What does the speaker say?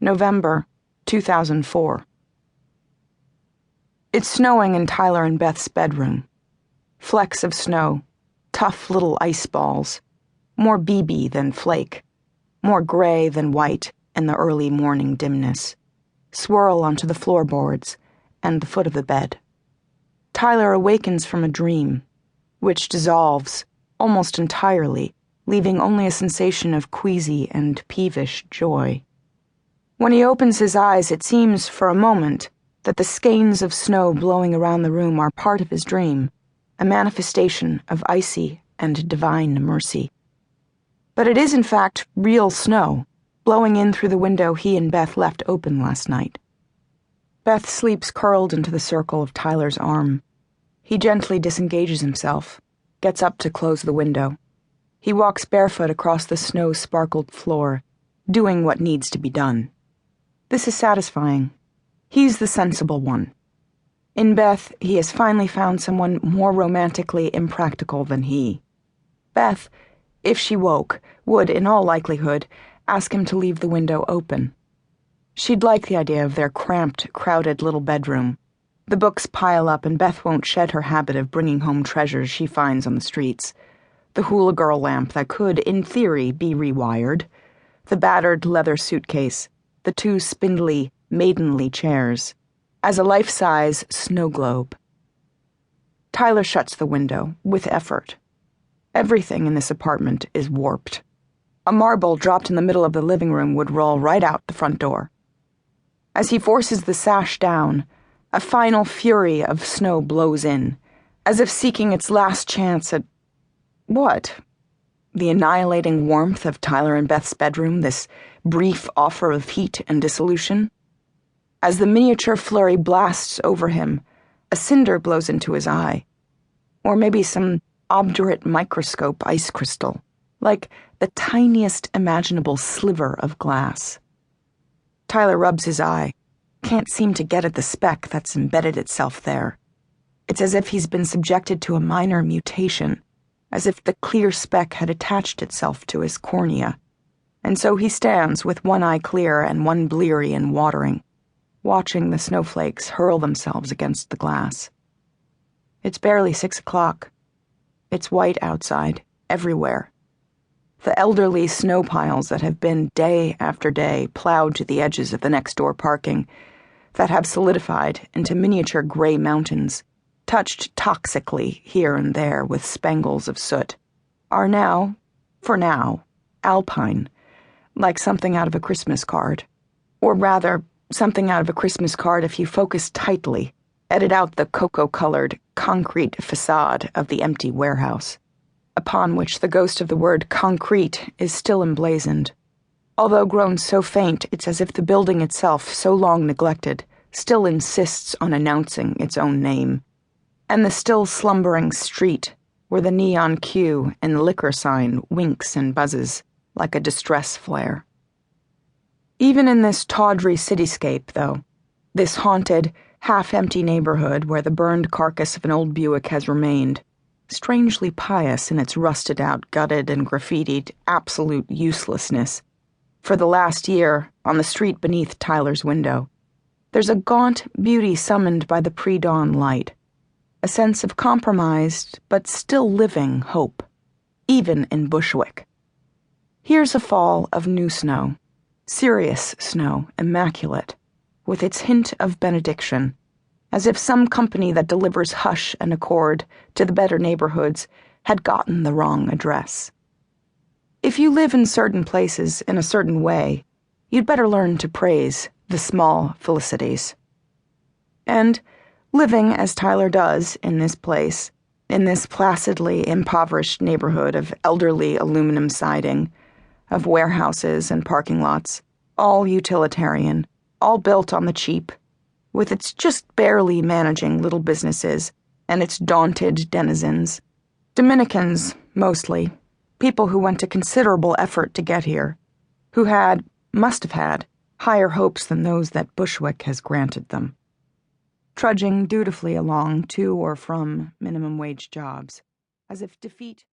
November 2004. It's snowing in Tyler and Beth's bedroom. Flecks of snow, tough little ice balls, more BB than flake, more gray than white in the early morning dimness, swirl onto the floorboards and the foot of the bed. Tyler awakens from a dream, which dissolves almost entirely, leaving only a sensation of queasy and peevish joy. When he opens his eyes, it seems for a moment that the skeins of snow blowing around the room are part of his dream, a manifestation of icy and divine mercy. But it is in fact real snow, blowing in through the window he and Beth left open last night. Beth sleeps curled into the circle of Tyler's arm. He gently disengages himself, gets up to close the window. He walks barefoot across the snow-sparkled floor, doing what needs to be done. This is satisfying. He's the sensible one. In Beth, he has finally found someone more romantically impractical than he. Beth, if she woke, would, in all likelihood, ask him to leave the window open. She'd like the idea of their cramped, crowded little bedroom. The books pile up and Beth won't shed her habit of bringing home treasures she finds on the streets. The hula girl lamp that could, in theory, be rewired, the battered leather suitcase, the two spindly, maidenly chairs, as a life-size snow globe. Tyler shuts the window, with effort. Everything in this apartment is warped. A marble dropped in the middle of the living room would roll right out the front door. As he forces the sash down, a final fury of snow blows in, as if seeking its last chance at what? The annihilating warmth of Tyler and Beth's bedroom, this brief offer of heat and dissolution? As the miniature flurry blasts over him, a cinder blows into his eye. Or maybe some obdurate microscope ice crystal, like the tiniest imaginable sliver of glass. Tyler rubs his eye, can't seem to get at the speck that's embedded itself there. It's as if he's been subjected to a minor mutation, as if the clear speck had attached itself to his cornea, and so he stands with one eye clear and one bleary and watering, watching the snowflakes hurl themselves against the glass. It's barely 6 o'clock. It's white outside, everywhere. The elderly snow piles that have been day after day plowed to the edges of the next-door parking, that have solidified into miniature gray mountains, touched toxically here and there with spangles of soot, are now, for now, alpine, like something out of a Christmas card. Or rather, something out of a Christmas card if you focus tightly, edit out the cocoa-colored, concrete facade of the empty warehouse, upon which the ghost of the word concrete is still emblazoned. Although grown so faint, it's as if the building itself, so long neglected, still insists on announcing its own name. And the still slumbering street, where the neon queue and liquor sign winks and buzzes like a distress flare. Even in this tawdry cityscape, though, this haunted, half-empty neighborhood where the burned carcass of an old Buick has remained, strangely pious in its rusted-out, gutted, and graffitied absolute uselessness, for the last year, on the street beneath Tyler's window, there's a gaunt beauty summoned by the pre-dawn light, a sense of compromised but still living hope, even in Bushwick. Here's a fall of new snow, serious snow, immaculate, with its hint of benediction, as if some company that delivers hush and accord to the better neighborhoods had gotten the wrong address. If you live in certain places in a certain way, you'd better learn to praise the small felicities. And living as Tyler does in this place, in this placidly impoverished neighborhood of elderly aluminum siding, of warehouses and parking lots, all utilitarian, all built on the cheap, with its just barely managing little businesses and its daunted denizens, Dominicans, mostly, people who went to considerable effort to get here, who must have had, higher hopes than those that Bushwick has granted them. Trudging dutifully along to or from minimum wage jobs, as if defeat